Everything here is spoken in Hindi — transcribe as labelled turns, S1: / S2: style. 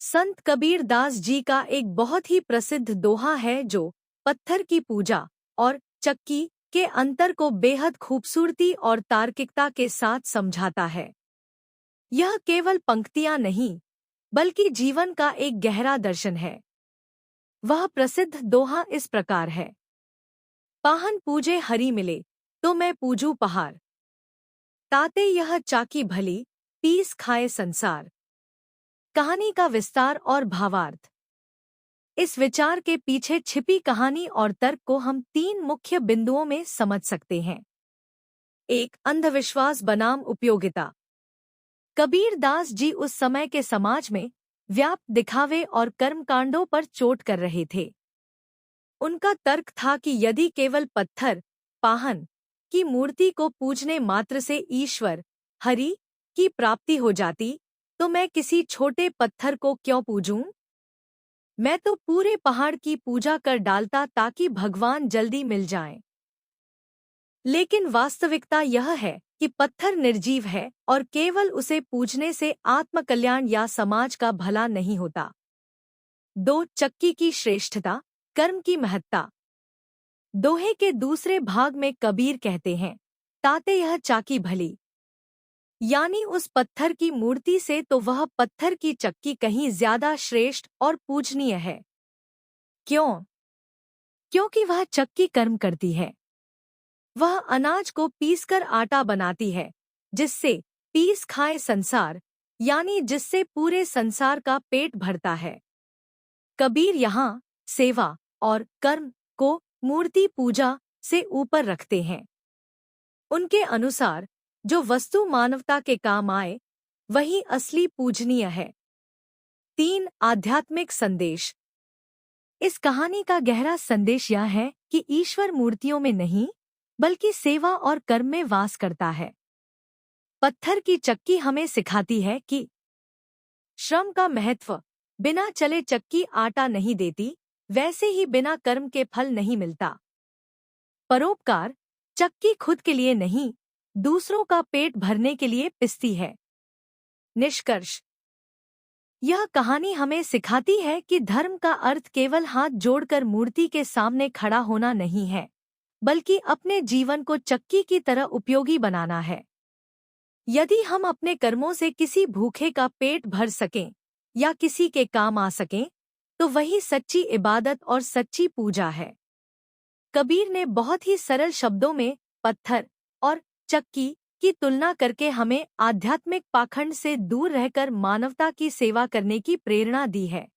S1: संत कबीर दास जी का एक बहुत ही प्रसिद्ध दोहा है जो पत्थर की पूजा और चक्की के अंतर को बेहद खूबसूरती और तार्किकता के साथ समझाता है। यह केवल पंक्तियां नहीं, बल्कि जीवन का एक गहरा दर्शन है। वह प्रसिद्ध दोहा इस प्रकार है। पाहन पूजे हरि मिले, तो मैं पूजू पहाड़। ताते यह चाकी भली, पीस खाए संसार। कहानी का विस्तार और भावार्थ। इस विचार के पीछे छिपी कहानी और तर्क को हम तीन मुख्य बिंदुओं में समझ सकते हैं। एक, अंधविश्वास बनाम उपयोगिता। कबीर दास जी उस समय के समाज में व्याप्त दिखावे और कर्मकांडों पर चोट कर रहे थे। उनका तर्क था कि यदि केवल पत्थर, पाहन की मूर्ति को पूजने मात्र से ईश्वर, हरि की प्राप्ति हो जाती, तो मैं किसी छोटे पत्थर को क्यों पूजूं? मैं तो पूरे पहाड़ की पूजा कर डालता ताकि भगवान जल्दी मिल जाएं। लेकिन वास्तविकता यह है कि पत्थर निर्जीव है और केवल उसे पूजने से आत्मकल्याण या समाज का भला नहीं होता। दो, चक्की की श्रेष्ठता, कर्म की महत्ता। दोहे के दूसरे भाग में कबीर कहते हैं, ताते यह चाकी भली, यानी उस पत्थर की मूर्ति से तो वह पत्थर की चक्की कहीं ज्यादा श्रेष्ठ और पूजनीय है। क्यों? क्योंकि वह चक्की कर्म करती है। वह अनाज को पीसकर आटा बनाती है, जिससे पीस खाए संसार, यानी जिससे पूरे संसार का पेट भरता है। कबीर यहाँ सेवा और कर्म को मूर्ति पूजा से ऊपर रखते हैं। उनके अनुसार जो वस्तु मानवता के काम आए, वही असली पूजनीय है। तीन, आध्यात्मिक संदेश। इस कहानी का गहरा संदेश यह है कि ईश्वर मूर्तियों में नहीं, बल्कि सेवा और कर्म में वास करता है। पत्थर की चक्की हमें सिखाती है कि श्रम का महत्व, बिना चले चक्की आटा नहीं देती, वैसे ही बिना कर्म के फल नहीं मिलता। परोपकार, चक्की खुद के लिए नहीं, दूसरों का पेट भरने के लिए पिसती है। निष्कर्ष, यह कहानी हमें सिखाती है कि धर्म का अर्थ केवल हाथ जोड़कर मूर्ति के सामने खड़ा होना नहीं है, बल्कि अपने जीवन को चक्की की तरह उपयोगी बनाना है। यदि हम अपने कर्मों से किसी भूखे का पेट भर सकें या किसी के काम आ सकें, तो वही सच्ची इबादत और सच्ची पूजा है। कबीर ने बहुत ही सरल शब्दों में पत्थर और चक्की की तुलना करके हमें आध्यात्मिक पाखंड से दूर रहकर मानवता की सेवा करने की प्रेरणा दी है।